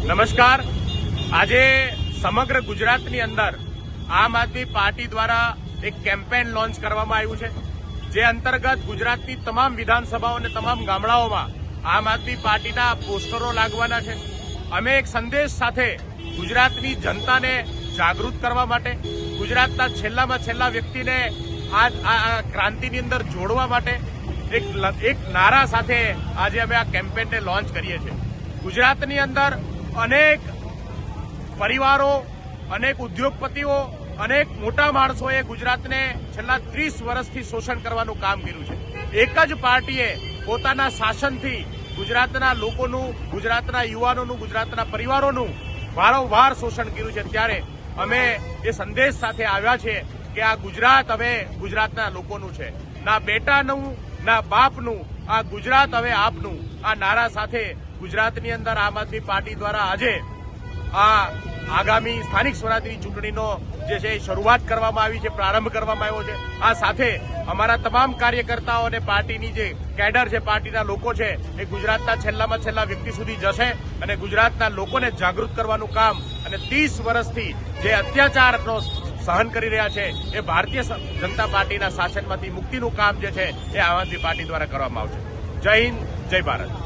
નમસ્કાર। આજે સમગ્ર ગુજરાતની અંદર આમ આદમી પાર્ટી દ્વારા એક કેમ્પેન લોન્ચ કરવામાં આવ્યું છે, જે અંતર્ગત ગુજરાતની તમામ વિધાનસભાઓ અને તમામ ગામડાઓમાં આમ આદમી પાર્ટીના પોસ્ટરો લાગવાના છે। અમે એક સંદેશ સાથે ગુજરાતની જનતાને જાગૃત કરવા માટે, ગુજરાતના છેલ્લામાં છેલ્લા વ્યક્તિને આ ક્રાંતિની અંદર જોડવા માટે એક નારા સાથે આજે અમે આ કેમ્પેનને લોન્ચ કરીએ છીએ। ગુજરાતની અંદર અનેક પરિવારો, અનેક ઉદ્યોગપતિઓ, અનેક મોટા માણસોએ ગુજરાતને છેલ્લા 30 વર્ષથી શોષણ કરવાનું કામ કર્યું છે। એક જ પાર્ટીએ પોતાના શાસનથી ગુજરાતના લોકોનું, ગુજરાતના યુવાનોનું, ગુજરાતના પરિવારોનું વારંવાર શોષણ કર્યું છે। ત્યારે અમે એ સંદેશ સાથે આવ્યા છે કે આ ગુજરાત હવે ગુજરાતના લોકોનું છે, ના બેટાનું ના બાપનું, આ ગુજરાત હવે આપનું। આ નારા સાથે ગુજરાતની અંદર આમ આદમી પાર્ટી દ્વારા આજે આ આગામી સ્થાનિક સ્વરાજની ચૂંટણીનો જે છે શરૂઆત કરવામાં આવી છે, પ્રારંભ કરવામાં આવ્યો છે। આ સાથે અમારા તમામ કાર્યકર્તાઓ અને પાર્ટીની જે કેડર છે, પાર્ટીના લોકો છે, એ ગુજરાતના છેલ્લામાં છેલ્લા વ્યક્તિ સુધી જશે અને ગુજરાતના લોકોને જાગૃત કરવાનું કામ અને 30 વર્ષથી જે અત્યાચારનો સહન કરી રહ્યા છે એ ભારતીય જનતા પાર્ટીના શાસનમાંથી મુક્તિનું કામ જે છે એ આમ આદમી પાર્ટી દ્વારા કરવામાં આવશે। જય હિન્દ, જય ભારત।